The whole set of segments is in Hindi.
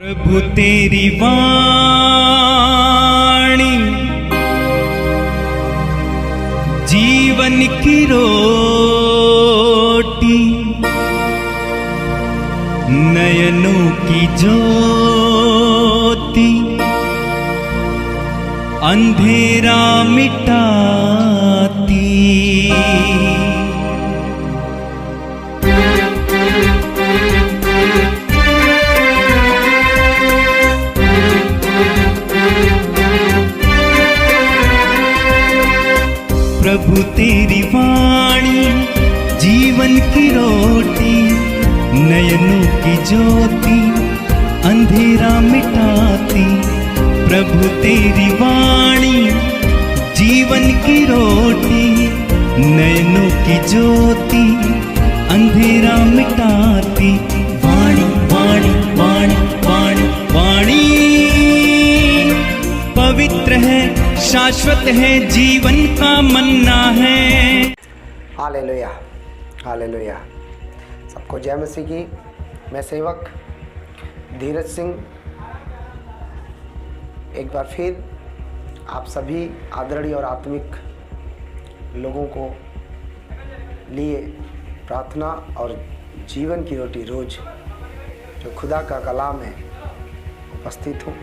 प्रभु तेरी वाणी जीवन की रोटी, नयनों की ज्योति, अंधेरा मिटाती। प्रभु तेरी वाणी जीवन की रोटी, नयनों की ज्योति, अंधेरा मिटाती। प्रभु तेरी वाणी जीवन की रोटी, नयनों की ज्योति, अंधेरा मिटाती। वाणी वाणी वाणी वाणी वाणी पवित्र है, शाश्वत है, जीवन का मन्ना है। Hallelujah, hallelujah. सबको जय मसीह की। मैं सेवक धीरज सिंह एक बार फिर आप सभी आदरणीय और आत्मिक लोगों को लिए प्रार्थना और जीवन की रोटी रोज जो खुदा का कलाम है उपस्थित हूँ।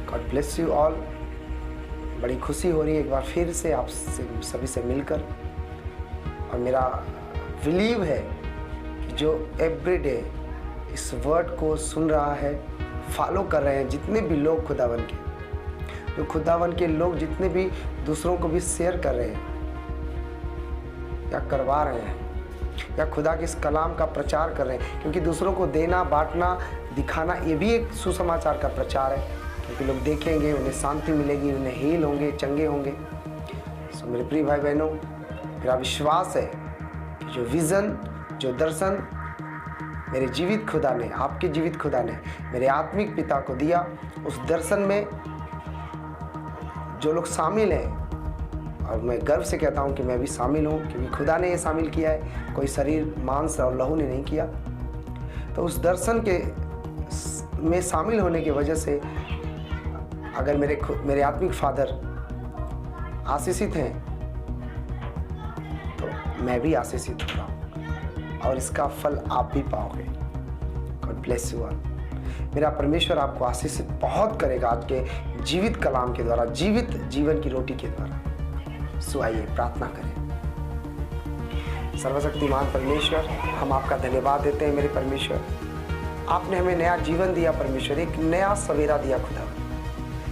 God bless you all. बड़ी खुशी हो रही है एक बार फिर से आप सभी से मिलकर, और मेरा बिलीव है कि जो एवरीडे इस वर्ड को सुन रहा है, फॉलो कर रहे हैं, जितने भी लोग खुदावन के, जो खुदावन के लोग जितने भी दूसरों को भी शेयर कर रहे हैं या करवा रहे हैं या खुदा के इस कलाम का प्रचार कर रहे हैं, क्योंकि दूसरों को देना, बांटना, दिखाना ये भी एक सुसमाचार का प्रचार है। क्योंकि लोग देखेंगे, उन्हें शांति मिलेगी, उन्हें हील होंगे, चंगे होंगे। सो मेरे प्रिय भाई बहनों, मेरा विश्वास है कि जो विज़न, जो दर्शन मेरे जीवित खुदा ने, आपके जीवित खुदा ने मेरे आत्मिक पिता को दिया, उस दर्शन में जो लोग शामिल हैं, और मैं गर्व से कहता हूँ कि मैं भी शामिल हूँ, क्योंकि खुदा ने ये शामिल किया है, कोई शरीर, मांस और लहू ने नहीं किया। तो उस दर्शन के में शामिल होने की वजह से अगर मेरे आत्मिक फादर आशीषित हैं तो मैं भी आशीषित हो रहा हूँ, और इसका फल आप भी पाओगे। God bless you all. मेरा परमेश्वर आपको आशीषित बहुत करेगा आज के जीवित कलाम के द्वारा, जीवित जीवन की रोटी के द्वारा। सो आइए प्रार्थना करें। सर्वशक्तिमान परमेश्वर, हम आपका धन्यवाद देते हैं। मेरे परमेश्वर, आपने हमें नया जीवन दिया परमेश्वर, एक नया सवेरा दिया खुदावन।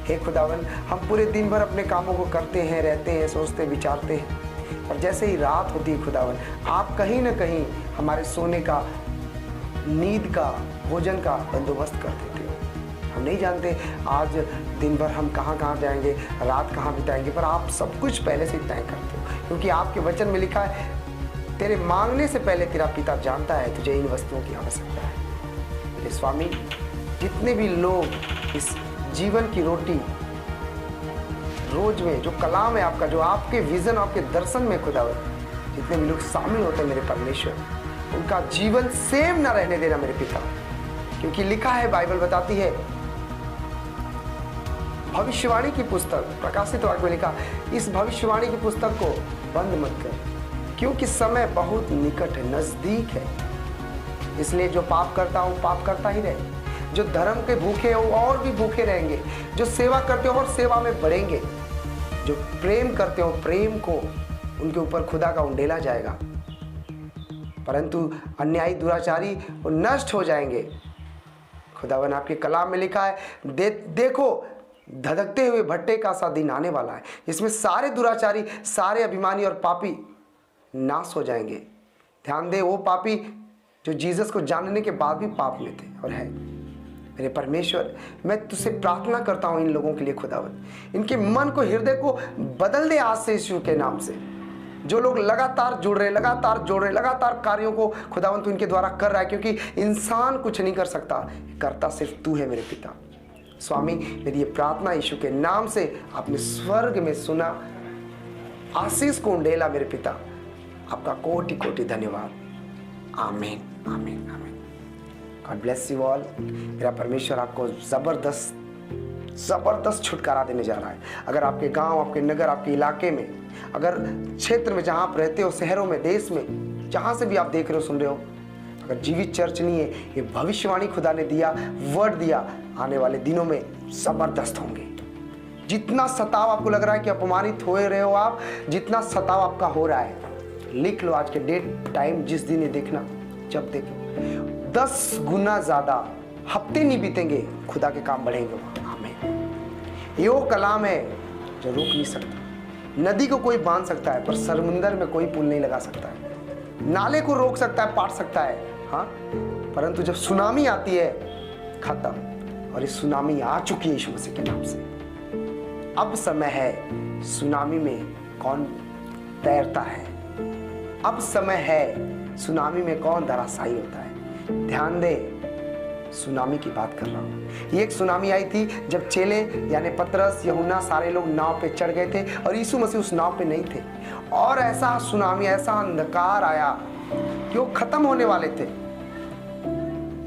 हे खुदावन, हम पूरे दिन भर अपने कामों को करते हैं, रहते हैं, सोचते, विचारते हैं, और जैसे ही रात होती है खुदावन, आप कहीं ना कहीं हमारे सोने का, नींद का, भोजन का बंदोबस्त कर देते हो। हम नहीं जानते आज दिन भर हम कहाँ कहाँ जाएंगे, रात कहाँ बिताएंगे, पर आप सब कुछ पहले से तय करते हो, क्योंकि आपके वचन में लिखा है, तेरे मांगने से पहले तेरा पिता जानता है तुझे इन वस्तुओं की आवश्यकता है। मेरे स्वामी, जितने भी लोग इस जीवन की रोटी रोज में जो कलाम है आपका, जो आपके विजन, आपके दर्शन में खुदावन, जितने भी लोग शामिल होते हैं मेरे परमेश्वर, उनका जीवन सेम ना रहने देना मेरे पिता, क्योंकि लिखा है, बाइबल बताती है, भविष्यवाणी की पुस्तक प्रकाशित वाक्य में लिखा, इस भविष्यवाणी की पुस्तक को बंद मत कर, क्योंकि समय बहुत निकट है, नजदीक है। इसलिए जो पाप करता हो पाप करता ही रहे, जो धर्म के भूखे हो और भी भूखे रहेंगे, जो सेवा करते हो और सेवा में बढ़ेंगे, जो प्रेम करते हो प्रेम को उनके ऊपर खुदा का उंडेला जाएगा, परंतु अन्यायी दुराचारी वो नष्ट हो जाएंगे। खुदावन, आपके कलाम में लिखा है, देखो धधकते हुए भट्टे का सा दिन आने वाला है, इसमें सारे दुराचारी, सारे अभिमानी और पापी नाश हो जाएंगे। ध्यान दे, वो पापी जो जीसस को जानने के बाद भी पाप में थे और है। मेरे परमेश्वर, मैं तुझसे प्रार्थना करता हूँ इन लोगों के लिए खुदावन, इनके मन को, हृदय को बदल दे आज से यीशु के नाम से। जो लोग लगातार जुड़ रहे, लगातार जोड़ रहे, लगातार कार्यों को खुदावन तू इनके द्वारा कर रहा है, क्योंकि इंसान कुछ नहीं कर सकता, करता सिर्फ तू है मेरे पिता। स्वामी, मेरी ये प्रार्थना यीशु के नाम से आपने स्वर्ग में सुना, आशीष को उंडेला मेरे पिता। आपका कोटि कोटि धन्यवाद। आमीन, आमीन, आमीन। God bless you all. मेरा परमेश्वर आपको ज़बरदस्त छुटकारा देने जा रहा है। अगर आपके गांव, आपके नगर, आपके इलाके में, अगर क्षेत्र में जहां आप रहते हो, शहरों में, देश में, जहां से भी आप देख रहे हो, सुन रहे हो, अगर जीवित चर्च नहीं है, ये भविष्यवाणी खुदा ने दिया, वर्ड दिया, आने वाले दिनों में जबरदस्त होंगे। जितना सताव आपको लग रहा है कि अपमानित हो रहे हो आप, जितना सताव आपका हो रहा है, लिख लो आज के डेट टाइम, जिस दिन ये देखना, जब देखो 10 गुना ज्यादा, हफ्ते नहीं बीतेंगे, खुदा के काम बढ़ेंगे। आमीन। ये वो कलाम है जो रोक नहीं सकता। नदी को कोई बांध सकता है पर समुंदर में कोई पुल नहीं लगा सकता है। नाले को रोक सकता है, पाट सकता है, हाँ, परंतु जब सुनामी आती है, खत्म। और ये सुनामी आ चुकी है यीशु मसीह के नाम से। अब समय है, सुनामी में कौन तैरता है, अब समय है, सुनामी में कौन धराशायी होता है। ध्यान दे, सुनामी की बात कर रहा हूं। ये एक सुनामी आई थी जब चेले यानी पतरस, यूहन्ना, सारे लोग नाव पे चढ़ गए थे और यीशु मसीह उस नाव पे नहीं थे। और ऐसा सुनामी, ऐसा अंधकार आया कि वो खत्म होने वाले थे,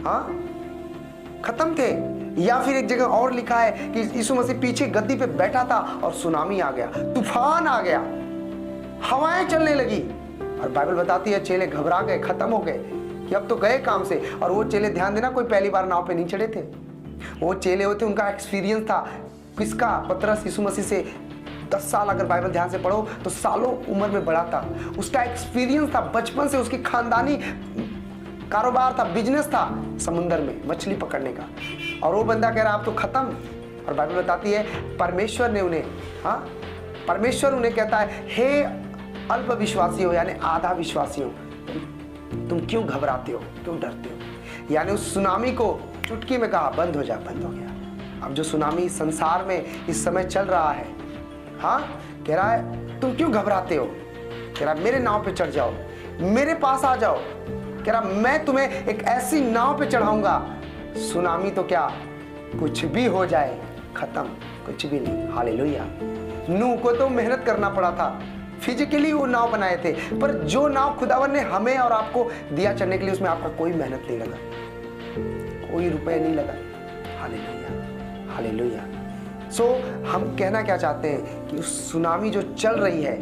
हाँ, खत्म थे। या फिर एक जगह और लिखा है कि यीशु मसीह पीछे गद्दी पे बैठा था और सुनामी आ गया, तूफान आ गया, हवाएं चलने लगी। और बाइबल बताती है चेले घबरा गए, खत्म हो गए कि अब तो गए काम से। और वो चेले, ध्यान देना, कोई पहली बार नाव पे नहीं चढ़े थे। वो चेले होते, उनका एक्सपीरियंस था। किसका? पतरस यीशु मसीह से 10 साल, अगर बाइबल ध्यान से पढ़ो तो सालों उम्र में बड़ा था। उसका एक्सपीरियंस था, बचपन से उसकी खानदानी कारोबार था, बिजनेस था समुंदर में मछली पकड़ने का। और वो बंदा कह रहा अब तो खत्म। और बाइबल बताती है परमेश्वर ने उन्हें, हाँ, परमेश्वर उन्हें कहता है, हे अल्प विश्वासियों यानी आधा विश्वासियों, तुम क्यों घबराते हो, क्यों डरते हो। यानी उस सुनामी को चुटकी में कहा बंद हो जा, बंद हो गया। अब जो सुनामी संसार में इस समय चल रहा है, हाँ, कह रहा है तुम क्यों घबराते हो, कह रहा मेरे नाव पे चढ़ जाओ, मेरे पास आ जाओ, कह रहा मैं तुम्हें एक ऐसी नाव पे चढ़ाऊंगा, सुनामी तो क्या, कुछ भी हो जाए, खत्म, कुछ भी नहीं। हालेलुया। नूह को तो मेहनत करना पड़ा था, फिजिकली वो नाव बनाए थे, पर जो नाव खुदावन ने हमें और आपको दिया चढ़ने के लिए, उसमें आपका कोई मेहनत नहीं लगा, कोई रुपए नहीं लगा। Hallelujah, hallelujah. सो हम कहना क्या चाहते हैं कि उस सुनामी जो चल रही है,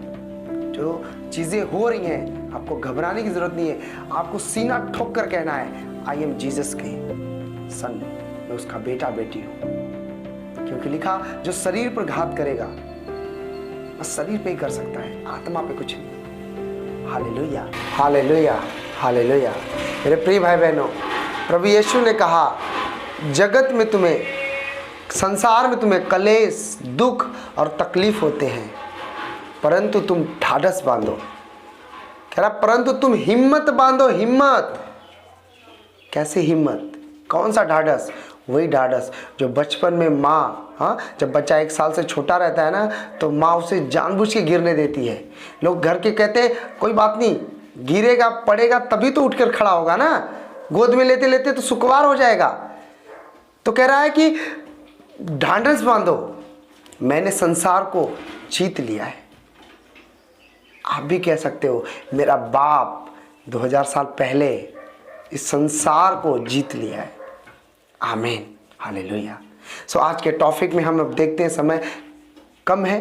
जो चीजें हो रही हैं, आपको घबराने की जरूरत नहीं है। आपको सीना ठोक कर कहना है, आई एम जीसस के सन, मैं उसका बेटा बेटी हूं। क्योंकि लिखा, जो शरीर पर घात करेगा बस शरीर पे ही कर सकता है, आत्मा पे कुछ नहीं। Hallelujah, hallelujah, hallelujah. मेरे प्रिय भाई बहनों, प्रभु यीशु ने कहा, जगत में तुम्हें, संसार में तुम्हें कलेश, दुख और तकलीफ होते हैं, परंतु तुम ढाढ़स बांधो। कह रहा परंतु तुम हिम्मत बांधो, हिम्मत। कैसे हिम्मत? कौन सा ढाढ़स? वही ढाढ़स जो बचपन में माँ, हाँ, जब बच्चा 1 साल से छोटा रहता है ना, तो माँ उसे जानबूझ के गिरने देती है। लोग घर के कहते हैं कोई बात नहीं, गिरेगा पड़ेगा तभी तो उठकर खड़ा होगा ना, गोद में लेते लेते तो सुकवार हो जाएगा। तो कह रहा है कि ढाढ़स बांधो, मैंने संसार को जीत लिया है। आप भी कह सकते हो, मेरा बाप 2000 साल पहले इस संसार को जीत लिया है। आमीन, हालेलुया। सो आज के टॉपिक में हम अब देखते हैं, समय कम है,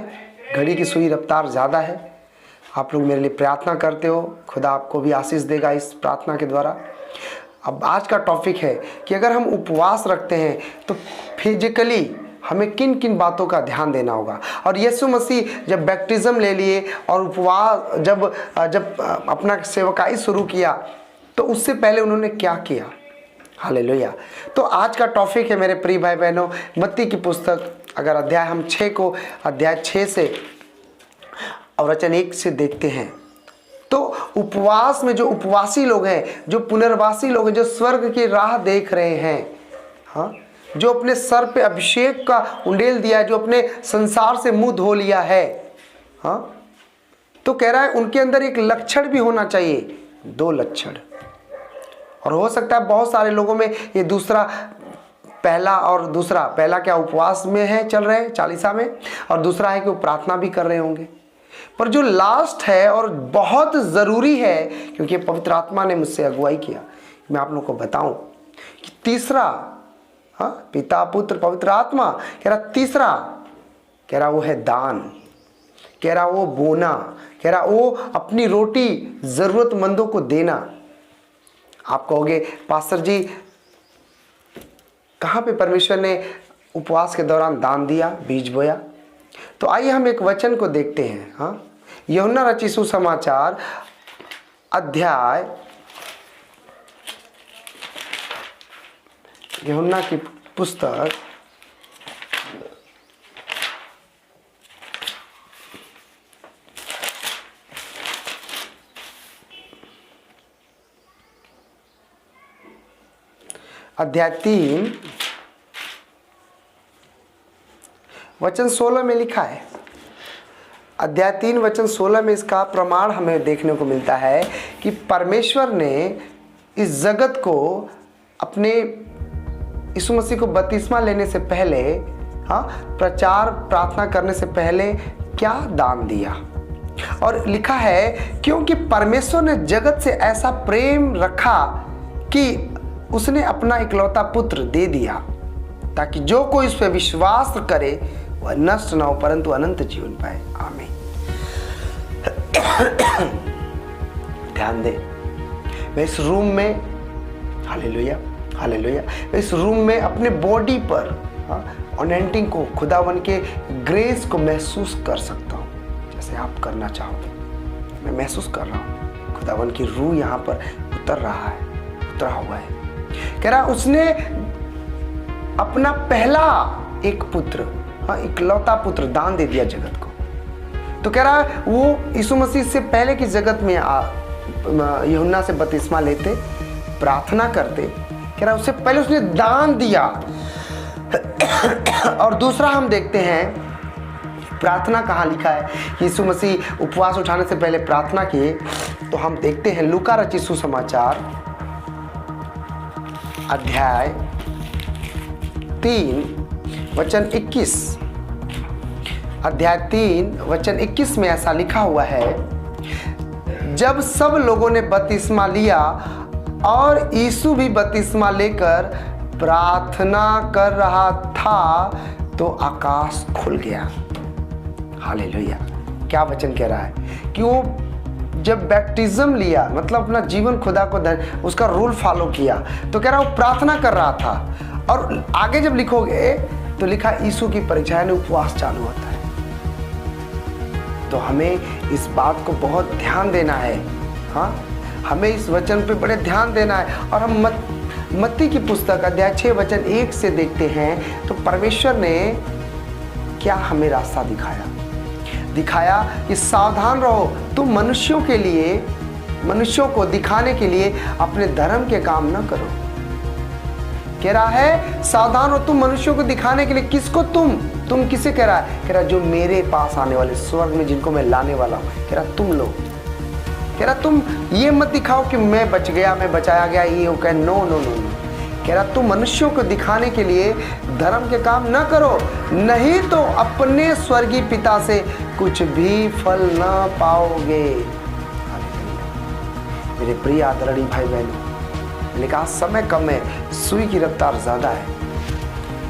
घड़ी की सुई रफ्तार ज़्यादा है। आप लोग मेरे लिए प्रार्थना करते हो, खुदा आपको भी आशीष देगा इस प्रार्थना के द्वारा। अब आज का टॉपिक है कि अगर हम उपवास रखते हैं तो फिजिकली हमें किन किन बातों का ध्यान देना होगा। और यीशु मसीह जब बैप्टिज्म ले लिए और उपवास जब अपना सेवकाई शुरू किया, तो उससे पहले उन्होंने क्या किया। हालेलुया। तो आज का टॉपिक है मेरे प्रिय भाई बहनों, मत्ती की पुस्तक, अगर अध्याय हम 6 को अध्याय 6 से और वचन 1 से देखते हैं, तो उपवास में जो उपवासी लोग हैं, जो पुनर्वासी लोग हैं, जो स्वर्ग की राह देख रहे हैं, हाँ, जो अपने सर पे अभिषेक का उंडेल दिया है, जो अपने संसार से मुंह धो लिया है, हाँ, तो कह रहा है उनके अंदर एक लक्षण भी होना चाहिए, 2 लक्षण। और हो सकता है बहुत सारे लोगों में ये दूसरा, पहला और दूसरा, पहला क्या उपवास में है, चल रहे हैं चालीसा में, और दूसरा है कि वो प्रार्थना भी कर रहे होंगे। पर जो लास्ट है और बहुत ज़रूरी है, क्योंकि पवित्र आत्मा ने मुझसे अगुवाई किया, मैं आप लोगों को बताऊं तीसरा, हाँ, पिता पुत्र पवित्र आत्मा, कह रहा तीसरा, कह रहा वो है दान, कह रहा वो बोना, कह रहा वो अपनी रोटी जरूरतमंदों को देना। आप कहोगे पास्टर जी कहाँ पे परमेश्वर ने उपवास के दौरान दान दिया, बीज बोया? तो आइए हम एक वचन को देखते हैं। हाँ, यूहन्ना रचित सुसमाचार अध्याय, यूहन्ना की पुस्तक अध्याय 3 वचन 16 में लिखा है। अध्याय 3 वचन 16 में इसका प्रमाण हमें देखने को मिलता है कि परमेश्वर ने इस जगत को अपने यीशु मसीह को बपतिस्मा लेने से पहले, हाँ, प्रचार प्रार्थना करने से पहले क्या दान दिया। और लिखा है क्योंकि परमेश्वर ने जगत से ऐसा प्रेम रखा कि उसने अपना इकलौता पुत्र दे दिया, ताकि जो कोई उस पर विश्वास करे वह नष्ट न हो परंतु अनंत जीवन पाए। आमीन। ध्यान दे, मैं इस रूम में, हालेलुया हालेलुया, इस रूम में अपने बॉडी पर अनॉइंटिंग को, खुदावन के ग्रेस को महसूस कर सकता हूँ, जैसे आप करना चाहोगे। मैं महसूस कर रहा हूँ खुदावन की रूह यहाँ पर उतर रहा है, उतरा हुआ है। कह रहा उसने अपना पहला एक पुत्र, हाँ, इकलौता पुत्र दान दे दिया जगत को। तो कह रहा वो यीशु मसीह से पहले की जगत में यूहन्ना से बपतिस्मा लेते, प्रार्थना करते, कह रहा उससे पहले उसने दान दिया। और दूसरा हम देखते हैं प्रार्थना कहाँ लिखा है, यीशु मसीह उपवास उठाने से पहले प्रार्थना किए। तो हम देखते हैं लूका रचित सुसमाचार अध्याय 3 वचन 21, अध्याय 3 वचन 21 में ऐसा लिखा हुआ है, जब सब लोगों ने बपतिस्मा लिया और यीशु भी बपतिस्मा लेकर प्रार्थना कर रहा था तो आकाश खुल गया। हालेलुया। क्या वचन कह रहा है कि वो जब बैप्टिज्म लिया, मतलब अपना जीवन खुदा को उसका रूल फॉलो किया, तो कह रहा वो प्रार्थना कर रहा था। और आगे जब लिखोगे तो लिखा यीशु की परीक्षा ने उपवास चालू होता है। तो हमें इस बात को बहुत ध्यान देना है। हाँ, हमें इस वचन पे बड़े ध्यान देना है। और हम मत्ती की पुस्तक अध्याय 6 वचन 1 से देखते हैं तो परमेश्वर ने क्या हमें रास्ता दिखाया कि सावधान रहो, तुम मनुष्यों के लिए, मनुष्यों को दिखाने के लिए अपने धर्म के काम न करो। कह रहा है सावधान रहो, तुम मनुष्यों को दिखाने के लिए। किसको? तुम किसे कह रहा है? कह रहा जो मेरे पास आने वाले, स्वर्ग में जिनको मैं लाने वाला हूं। कह रहा तुम लोग, कह रहा तुम ये मत दिखाओ कि मैं बच गया, मैं बचाया गया, ये वो कह, नो नो नो नो। कह रहा तुम मनुष्यों को दिखाने के लिए धर्म के काम न करो, नहीं तो अपने स्वर्गीय पिता से कुछ भी फल न पाओगे। मेरे प्रिय आदरणीय भाई बहनों, मैंने कहा समय कम है, सुई की रफ्तार ज़्यादा है,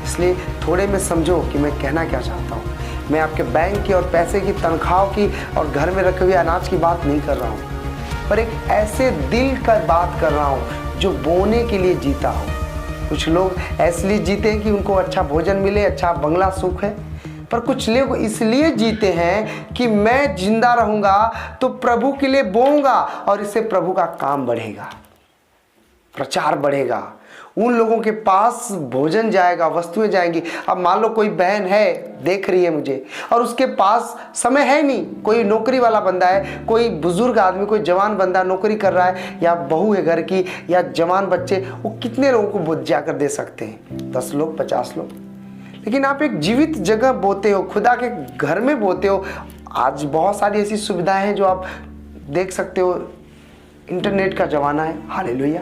इसलिए थोड़े में समझो कि मैं कहना क्या चाहता हूँ। मैं आपके बैंक की और पैसे की, तनख्वाह की और घर में रखे हुए अनाज की बात नहीं कर रहा हूँ, पर एक ऐसे दिल का बात कर रहा हूँ जो बोने के लिए जीता हो। कुछ लोग इसलिए जीते हैं कि उनको अच्छा भोजन मिले, अच्छा बंगला सुख है, पर कुछ लोग इसलिए जीते हैं कि मैं जिंदा रहूँगा तो प्रभु के लिए बोऊंगा और इससे प्रभु का काम बढ़ेगा, प्रचार बढ़ेगा, उन लोगों के पास भोजन जाएगा, वस्तुएं जाएंगी। अब मान लो कोई बहन है, देख रही है मुझे, और उसके पास समय है नहीं, कोई नौकरी वाला बंदा है, कोई बुजुर्ग आदमी, कोई जवान बंदा नौकरी कर रहा है, या बहू है घर की, या जवान बच्चे, वो कितने लोगों को भोज जाकर दे सकते हैं? 10 लोग, 50 लोग। लेकिन आप एक जीवित जगह बोते हो, खुदा के घर में बोते हो। आज बहुत सारी ऐसी सुविधाएं हैं जो आप देख सकते हो, इंटरनेट का ज़माना है, हालेलुया।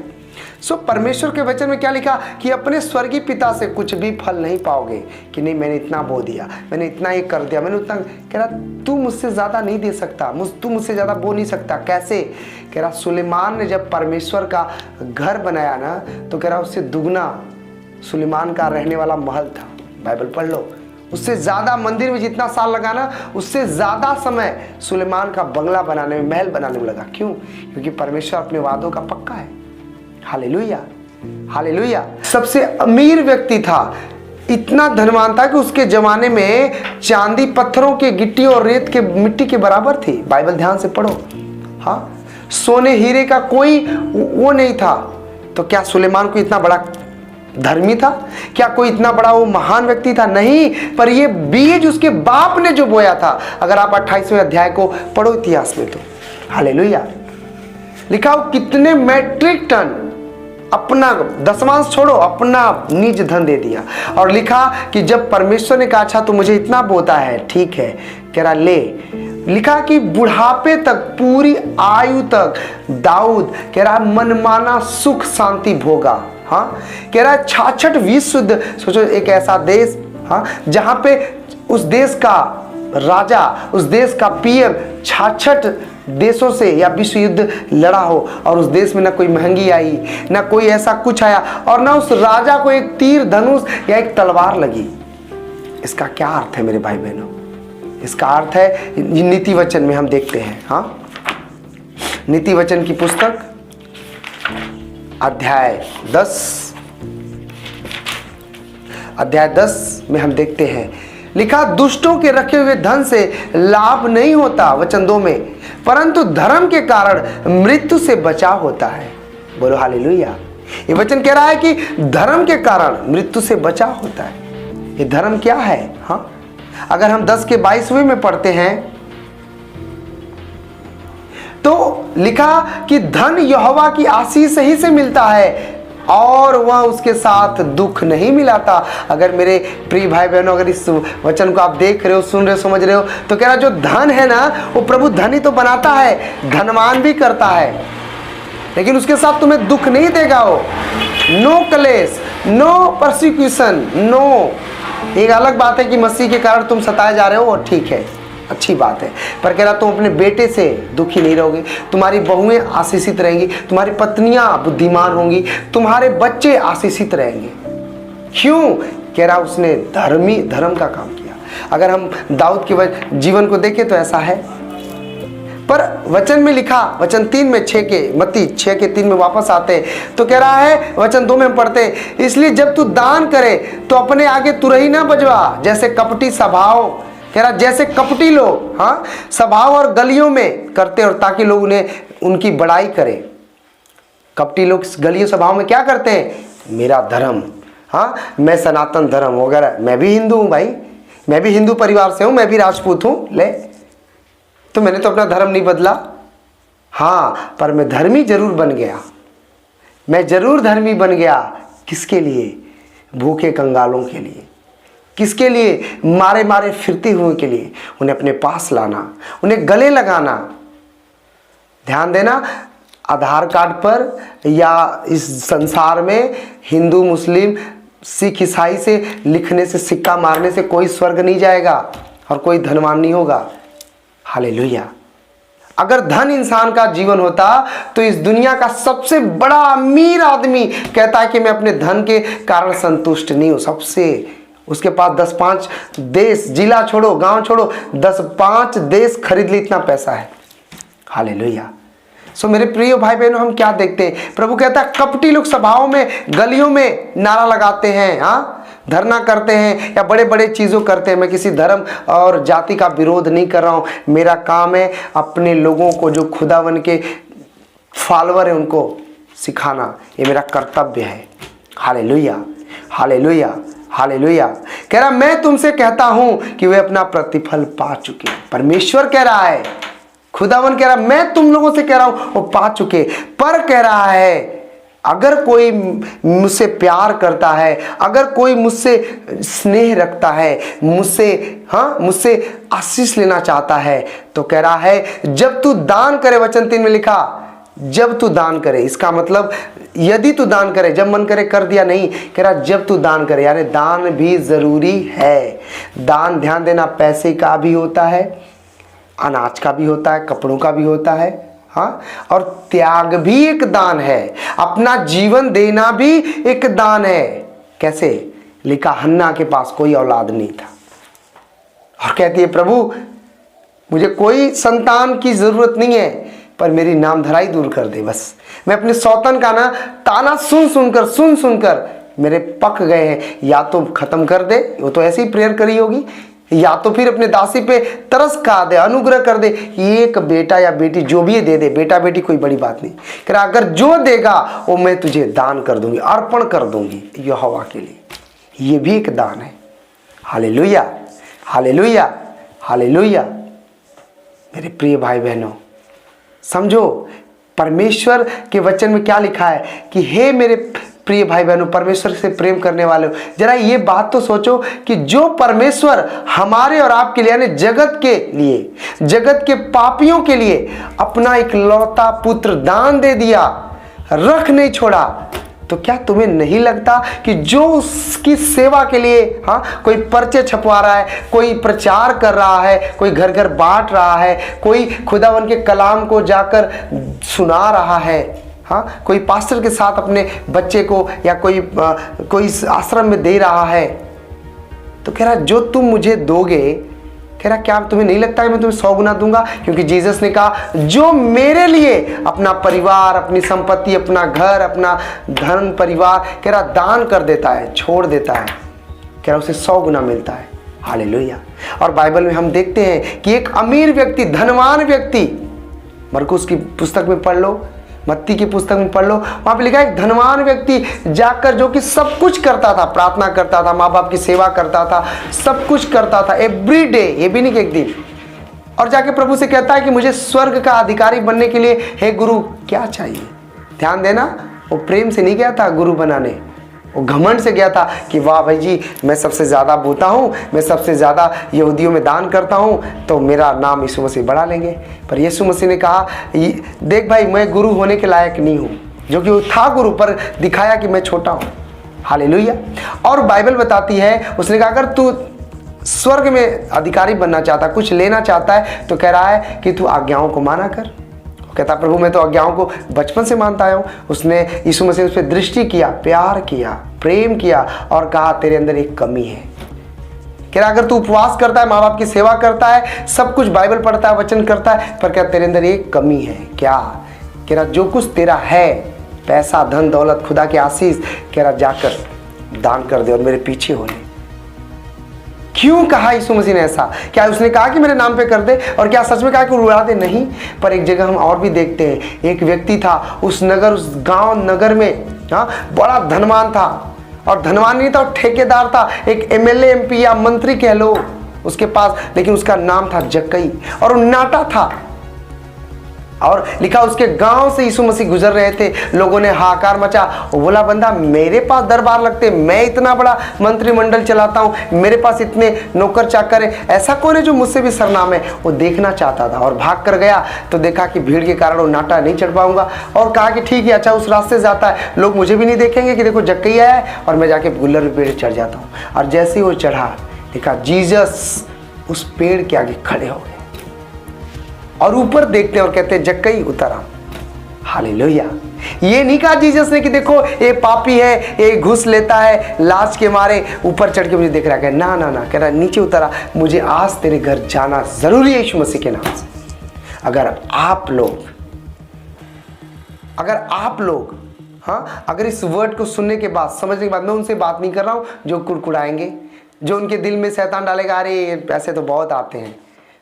सो परमेश्वर के वचन में क्या लिखा कि अपने स्वर्गीय पिता से कुछ भी फल नहीं पाओगे कि नहीं मैंने इतना बो दिया, मैंने इतना ये कर दिया, मैंने उतना। कह रहा तू मुझसे ज़्यादा नहीं दे सकता, तू मुझसे ज़्यादा बो नहीं सकता। कैसे? कह रहा सुलेमान ने जब परमेश्वर का घर बनाया ना, तो कह रहा उससे दुगना सुलेमान का रहने वाला महल था। बाइबल पढ़ लो, उससे ज़्यादा मंदिर में जितना साल लगा ना, उससे ज़्यादा समय सुलेमान का बंगला बनाने में, महल बनाने में लगा। क्यों? क्योंकि परमेश्वर अपने वादों का पक्का है। Hallelujah, hallelujah. सबसे अमीर व्यक्ति था, इतना धनवान था कि उसके जमाने में चांदी पत्थरों के, गिट्टी और रेत के, मिट्टी के बराबर थी। बाइबल ध्यान से पढ़ो। हाँ, सोने हीरे का कोई वो नहीं था। तो क्या सुलेमान को इतना बड़ा धर्मी था? क्या कोई इतना बड़ा वो महान व्यक्ति था? नहीं, पर ये बीज उसके बाप ने जो बोया था। अगर आप 28वें अध्याय को पढ़ो इतिहास में तो हालेलुया, लिखा हो कितने मैट्रिक टन अपना दशमांश छोड़ो, अपना निज धन दे दिया। और लिखा कि जब परमेश्वर ने कहा अच्छा तो मुझे इतना बोता है, ठीक है, कह रहा ले। लिखा कि बुढ़ापे तक, पूरी आयु तक दाऊद कह रहा मनमाना सुख शांति भोगा। हाँ, कह रहा 66 विश्व, सोचो एक ऐसा देश, हाँ, जहां पे उस देश का राजा, उस देश का पीएम 66 देशों से या विश्व युद्ध लड़ा हो, और उस देश में ना कोई महंगी आई, ना कोई ऐसा कुछ आया, और ना उस राजा को एक तीर धनुष या एक तलवार लगी। इसका क्या अर्थ है मेरे भाई बहनों? इसका अर्थ है, नीति वचन में हम देखते हैं। हाँ, नीति वचन की पुस्तक अध्याय 10 में हम देखते हैं, लिखा दुष्टों के रखे हुए धन से लाभ नहीं होता, वचन 2 में, परंतु धर्म के कारण मृत्यु से बचाव होता है। बोलो हालेलुया। ये वचन कह रहा है कि धर्म के कारण मृत्यु से बचाव होता है। ये धर्म क्या है? हाँ, अगर हम 10 के 22वें में पढ़ते हैं तो लिखा कि धन यहोवा की आशीष ही से मिलता है और वह उसके साथ दुख नहीं मिलाता। अगर मेरे प्रिय भाई बहनों, अगर इस वचन को आप देख रहे हो, सुन रहे हो, समझ रहे हो, तो कह रहा जो धन है ना, वो प्रभु धनी तो बनाता है, धनवान भी करता है, लेकिन उसके साथ तुम्हें दुख नहीं देगा। वो नो क्लेश, नो परसिक्यूशन, नो। एक अलग बात है कि मसीह के कारण तुम सताए जा रहे हो, और ठीक है, अच्छी बात है, पर कह रहा तुम अपने बेटे से दुखी नहीं रहोगे, तुम्हारी बहुएं आशीषित रहेंगी, तुम्हारी पत्नियां बुद्धिमान होंगी, तुम्हारे बच्चे आशीषित रहेंगे। क्यों? कह रहा उसने धर्म का काम किया। अगर हम दाऊद के जीवन को देखें तो ऐसा है, पर वचन में लिखा, वचन 3 में, 6 के, मत्ती 6 के 3 में वापस आते हैं तो कह रहा है, वचन 2 में हम पढ़ते हैं, इसलिए जब तू दान करे तो अपने आगे तुरही ना बजवा, जैसे कपटी स्वभाव, कह रहा जैसे कपटी लोग, हाँ, स्वभाव और गलियों में करते, और ताकि लोग उन्हें उनकी बड़ाई करें। कपटी लोग गलियों स्वभाव में क्या करते हैं? मेरा धर्म, हाँ, मैं सनातन धर्म वगैरह, मैं भी हिंदू हूँ भाई, मैं भी हिंदू परिवार से हूँ, मैं भी राजपूत हूँ, ले तो मैंने तो अपना धर्म नहीं बदला। हाँ, पर मैं धर्मी जरूर बन गया, मैं जरूर धर्मी बन गया। किसके लिए? भूखे कंगालों के लिए। किसके लिए? मारे मारे फिरते हुए के लिए। उन्हें अपने पास लाना, उन्हें गले लगाना। ध्यान देना, आधार कार्ड पर या इस संसार में हिंदू, मुस्लिम, सिख, ईसाई से लिखने से, सिक्का मारने से कोई स्वर्ग नहीं जाएगा और कोई धनवान नहीं होगा। हालेलुया। अगर धन इंसान का जीवन होता तो इस दुनिया का सबसे बड़ा अमीर आदमी कहता है कि मैं अपने धन के कारण संतुष्ट नहीं हूं। सबसे उसके पास 10-5 देश, जिला छोड़ो, गांव छोड़ो, 10-5 देश खरीद ली, इतना पैसा है। हालेलुया। सो मेरे प्रिय भाई बहनों, हम क्या देखते हैं? प्रभु कहता है कपटी लोग सभाओं में, गलियों में नारा लगाते हैं, हाँ, धरना करते हैं या बड़े बड़े चीज़ों करते हैं। मैं किसी धर्म और जाति का विरोध नहीं कर रहा हूँ। मेरा काम है अपने लोगों को, जो खुदावन के फॉलोअर है, उनको सिखाना। ये मेरा कर्तव्य है। Hallelujah, hallelujah, hallelujah. कह रहा मैं तुमसे कहता हूं कि वे अपना प्रतिफल पा चुके। परमेश्वर कह रहा है, खुदावन कह रहा, मैं तुम लोगों से कह रहा हूं वो पा चुके। पर कह रहा है अगर कोई मुझसे प्यार करता है, अगर कोई मुझसे स्नेह रखता है, मुझसे आशीष लेना चाहता है, तो कह रहा है जब तू दान करे, वचन 3 में लिखा, जब तू दान करे, इसका मतलब यदि तू दान करे, जब मन करे कर दिया नहीं, कह रहा जब तू दान करे, यानी दान भी जरूरी है। दान, ध्यान देना, पैसे का भी होता है, अनाज का भी होता है, कपड़ों का भी होता है, हाँ, और त्याग भी एक दान है। अपना जीवन देना भी एक दान है। कैसे? लिखा, हन्ना के पास कोई औलाद नहीं था और कहती है प्रभु मुझे कोई संतान की जरूरत नहीं है, पर मेरी नामधराई दूर कर दे बस। मैं अपने सौतन का ना ताना सुन सुनकर मेरे पक गए हैं, या तो खत्म कर दे, वो तो ऐसे ही प्रेयर करी होगी, या तो फिर अपने दासी पे तरस खा दे, अनुग्रह कर दे, एक बेटा या बेटी जो भी दे दे। बेटा बेटी कोई बड़ी बात नहीं, कह रहा अगर जो देगा वो मैं तुझे दान कर दूंगी, अर्पण कर दूंगी यहोवा के लिए। ये भी एक दान है। Hallelujah, hallelujah, hallelujah. मेरे प्रिय भाई बहनों, समझो परमेश्वर के वचन में क्या लिखा है कि हे मेरे प्रिय भाई बहनों, परमेश्वर से प्रेम करने वाले हो, जरा ये बात तो सोचो कि जो परमेश्वर हमारे और आपके लिए, यानी जगत के लिए, जगत के पापियों के लिए अपना एक लौता पुत्र दान दे दिया, रख नहीं छोड़ा, तो क्या तुम्हें नहीं लगता कि जो उसकी सेवा के लिए, हाँ, कोई पर्चे छपवा रहा है, कोई प्रचार कर रहा है, कोई घर घर बांट रहा है, कोई खुदावन के कलाम को जाकर सुना रहा है, हाँ, कोई पास्टर के साथ अपने बच्चे को या कोई आश्रम में दे रहा है, तो कह रहा जो तुम मुझे दोगे, कह रहा क्या तुम्हें नहीं लगता है मैं तुम्हें 100 गुना दूंगा? क्योंकि जीसस ने कहा जो मेरे लिए अपना परिवार, अपनी संपत्ति, अपना घर, अपना धन परिवार, कह रहा दान कर देता है, छोड़ देता है, कह रहा उसे 100 गुना मिलता है। हालेलुया। और बाइबल में हम देखते हैं कि एक अमीर व्यक्ति, धनवान व्यक्ति, मरकुस की पुस्तक में पढ़ लो, मत्ती की पुस्तक में पढ़ लो, वहां पे लिखा है एक धनवान व्यक्ति जाकर, जो कि सब कुछ करता था, प्रार्थना करता था, माँ बाप की सेवा करता था, सब कुछ करता था एवरी डे, ये भी नहीं कि एक दिन, और जाके प्रभु से कहता है कि मुझे स्वर्ग का अधिकारी बनने के लिए हे गुरु क्या चाहिए? ध्यान देना, वो प्रेम से नहीं गया था गुरु बनाने, वो घमंड से गया था कि वाह भाई जी मैं सबसे ज़्यादा बोता हूँ, मैं सबसे ज़्यादा यहूदियों में दान करता हूँ, तो मेरा नाम यीशु मसीह बढ़ा लेंगे। पर यीशु मसीह ने कहा देख भाई मैं गुरु होने के लायक नहीं हूँ, जो कि वो था गुरु, पर दिखाया कि मैं छोटा हूँ। हालेलुया। और बाइबल बताती है, उसने कहा अगर तू स्वर्ग में अधिकारी बनना चाहता, कुछ लेना चाहता है, तो कह रहा है कि तू आज्ञाओं को माना कर। कहता प्रभु मैं तो आज्ञाओं को बचपन से मानता आया हूँ। उसने यीशु मसीह उस पर दृष्टि किया, प्यार किया, प्रेम किया और कहा तेरे अंदर एक कमी है। कह रहा अगर तू उपवास करता है, माँ बाप की सेवा करता है, सब कुछ बाइबल पढ़ता है, वचन करता है, पर क्या तेरे अंदर एक कमी है? क्या? कह रहा जो कुछ तेरा है, पैसा, धन दौलत, खुदा की आशीष, कह रहा जाकर दान कर दे और मेरे पीछे हो ले। क्यों कहा यीशु मसीह ने ऐसा? क्या उसने कहा कि मेरे नाम पे कर दे? और क्या सच में कहा कि उड़ा दे? नहीं। पर एक जगह हम और भी देखते हैं, एक व्यक्ति था उस नगर, उस गांव नगर में, हाँ, बड़ा धनवान था, और धनवान नहीं था, ठेकेदार था, एक एमएलए एमपी या मंत्री कह लो उसके पास, लेकिन उसका नाम था जक्कई, और वो नाटा था। और लिखा उसके गांव से यीशु मसीह गुजर रहे थे, लोगों ने हाहाकार मचा, वो बोला बंदा मेरे पास दरबार लगते, मैं इतना बड़ा मंत्रिमंडल चलाता हूँ, मेरे पास इतने नौकर चाकर है, ऐसा कौन है जो मुझसे भी सरनाम है? वो देखना चाहता था और भाग कर गया, तो देखा कि भीड़ के कारण वो नाटा नहीं चढ़ पाऊंगा, और कहा कि ठीक है अच्छा उस रास्ते से जाता है, लोग मुझे भी नहीं देखेंगे कि देखो जक्कई आया है, और मैं जाके गुल्लर पेड़ चढ़ जाता हूँ। और जैसे ही वो चढ़ा, देखा जीसस उस पेड़ के आगे खड़े हो गए और ऊपर देखते हैं और कहते हैं जक्कई उतर आ। हालेलुया। ये नहीं कहा जीसस ने कि देखो ये पापी है, ये घुस लेता है, लाज के मारे ऊपर चढ़ के मुझे देख रहा है। ना ना ना, कह रहा नीचे उतरा, मुझे आज तेरे घर जाना जरूरी है यीशु मसीह के नाम से। अगर आप लोग हाँ, अगर इस वर्ड को सुनने के बाद, समझने के बाद, मैं उनसे बात नहीं कर रहा हूँ जो कुड़कुड़ाएंगे, जो उनके दिल में शैतान डालेगा अरे पैसे तो बहुत आते हैं,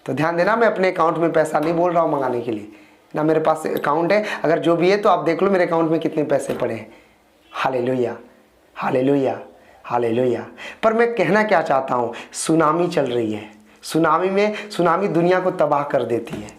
तो ध्यान देना मैं अपने अकाउंट में पैसा नहीं बोल रहा हूँ मंगाने के लिए, ना मेरे पास अकाउंट है, अगर जो भी है तो आप देख लो मेरे अकाउंट में कितने पैसे पड़े हैं। Hallelujah, hallelujah, hallelujah. पर मैं कहना क्या चाहता हूँ, सुनामी चल रही है, सुनामी दुनिया को तबाह कर देती है,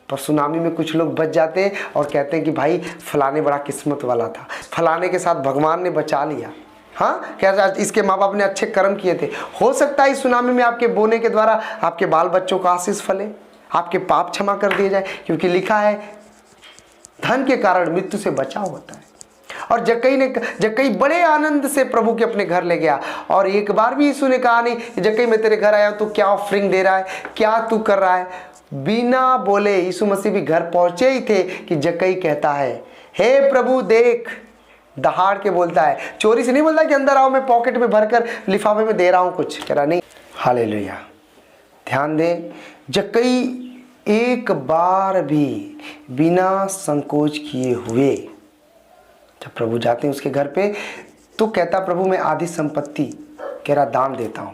पर सुनामी में कुछ लोग बच जाते हैं और कहते हैं कि भाई फलाने बड़ा किस्मत वाला था, फलाने के साथ भगवान ने बचा लिया। हाँ, क्या इसके माँ बाप ने अच्छे कर्म किए थे। हो सकता है इस सुनामी में आपके बोने के द्वारा आपके बाल बच्चों का आशीष फले, आपके पाप क्षमा कर दिए जाए, क्योंकि लिखा है धन के कारण मृत्यु से बचाव होता है। और जक्कई बड़े आनंद से प्रभु के अपने घर ले गया। और एक बार भी यीशु ने कहा नहीं जक्कई मैं तेरे घर आया हूं, तू क्या ऑफरिंग दे रहा है, क्या तू कर रहा है। बिना बोले यीशु मसीह भी घर पहुंचे ही थे कि जक्कई कहता है हे प्रभु देख, दहाड़ के बोलता है, चोरी से नहीं बोलता कि अंदर आओ मैं पॉकेट में भरकर लिफाफे में दे रहा हूं कुछ, कह रहा नहीं। हालेलुया। ध्यान दें, जक्कई एक बार भी बिना संकोच किए हुए जब प्रभु जाते हैं उसके घर पे तो कहता प्रभु मैं आधी संपत्ति कह रहा दान देता हूं।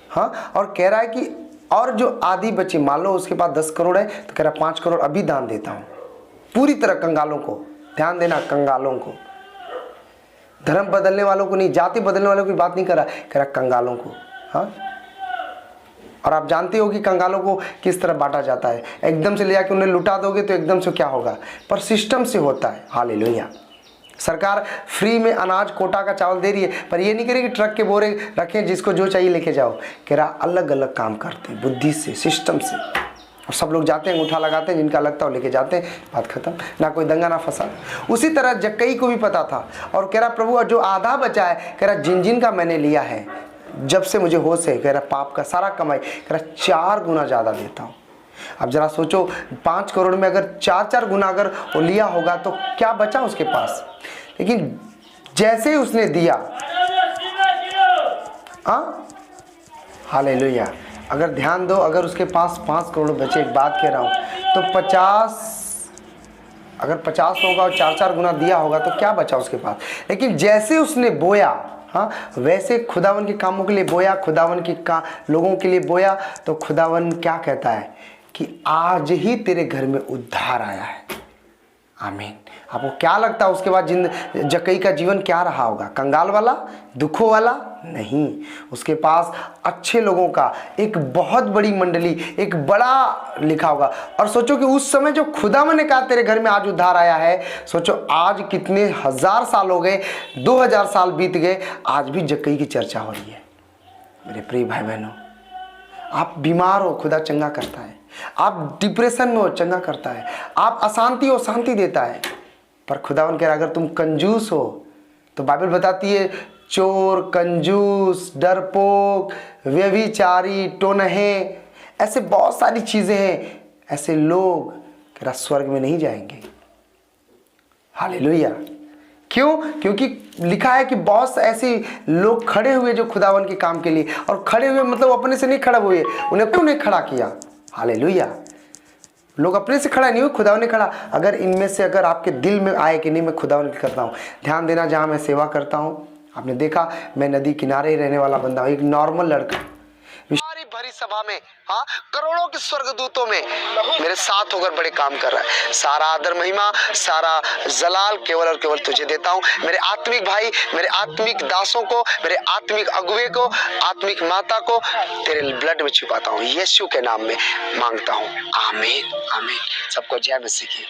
हाँ, और कह रहा है कि और जो आधी बची, मान लो उसके पास 10 करोड़ है तो कह रहा 5 करोड़ अभी दान देता हूं, पूरी तरह कंगालों को। ध्यान देना, कंगालों को, धर्म बदलने वालों को नहीं, जाति बदलने वालों की बात नहीं कर रहा, कह रहा कंगालों को। हाँ, और आप जानते हो कि कंगालों को किस तरह बांटा जाता है। एकदम से ले जाके उन्हें लुटा दोगे तो एकदम से क्या होगा, पर सिस्टम से होता है। हालेलुया। सरकार फ्री में अनाज कोटा का चावल दे रही है, पर ये नहीं कह रही कि ट्रक के बोरे रखें जिसको जो चाहिए लेके जाओ। कह रहा अलग अलग काम करते हैं, बुद्धि से, सिस्टम से, और सब लोग जाते हैं, अंगूठा लगाते हैं, जिनका लगता हो लेके जाते हैं, बात खत्म, ना कोई दंगा ना फसाद। उसी तरह जक्कई को भी पता था और कह रहा प्रभु जो आधा बचा है, कह रहा जिन का मैंने लिया है जब से मुझे होश है, कह रहा पाप का सारा कमाई, कह रहा 4 गुना ज़्यादा देता हूँ। अब जरा सोचो 5 करोड़ में अगर 4 गुना अगर वो लिया होगा तो क्या बचा उसके पास। लेकिन जैसे ही उसने दिया, हालेलुया। अगर ध्यान दो, अगर उसके पास 5 करोड़ बचे, एक बात कह रहा हूँ, तो 50 होगा और 4 गुना दिया होगा तो क्या बचा उसके पास। लेकिन जैसे उसने बोया, हाँ, वैसे खुदावन के कामों के लिए बोया, खुदावन के लोगों के लिए बोया, तो खुदावन क्या कहता है कि आज ही तेरे घर में उद्धार आया है। आमीन। आपको क्या लगता है उसके बाद जक्कई का जीवन क्या रहा होगा? कंगाल वाला, दुखों वाला? नहीं, उसके पास अच्छे लोगों का एक बहुत बड़ी मंडली, एक बड़ा लिखा होगा। और सोचो कि उस समय जो खुदावन ने कहा तेरे घर में आज उद्धार आया है, सोचो आज कितने 1000 साल हो गए, 2000 साल बीत गए, आज भी जक्कई की चर्चा हो रही है। मेरे प्रिय भाई बहनों, आप बीमार हो, खुदा चंगा करता है। आप डिप्रेशन में हो, चंगा करता है। आप अशांति हो, शांति देता है। पर खुदावन कह रहा अगर तुम कंजूस हो तो बाइबल बताती है चोर, कंजूस, डरपोक, व्यभिचारी, टोनहे, ऐसे बहुत सारी चीजें हैं, ऐसे लोग कह रहा स्वर्ग में नहीं जाएंगे। हालेलुया। क्यों? क्योंकि लिखा है कि बहुत ऐसे लोग खड़े हुए जो खुदावन के काम के लिए, और खड़े हुए मतलब अपने से नहीं खड़े हुए, उन्हें खड़ा किया। हालेलुया। लोग अपने से खड़ा नहीं हुए, खुदावन ने खड़ा। अगर इनमें से अगर आपके दिल में आए कि नहीं मैं खुदावन की करता हूँ, ध्यान देना, जहाँ मैं सेवा करता हूँ, आपने देखा मैं नदी किनारे रहने वाला बंदा हूँ, एक नॉर्मल लड़का, भरी सभा में, हाँ, करोड़ों के स्वर्गदूतों में मेरे साथ होकर बड़े काम कर रहा है। सारा आदर महिमा, सारा जलाल केवल और केवल तुझे देता हूँ। मेरे आत्मिक भाई, मेरे आत्मिक दासों को, मेरे आत्मिक अगुवे को, आत्मिक माता को तेरे ब्लड में छुपाता हूँ, यीशु के नाम में मांगता हूँ। आमीन, आमीन। सबको जय मसीह की।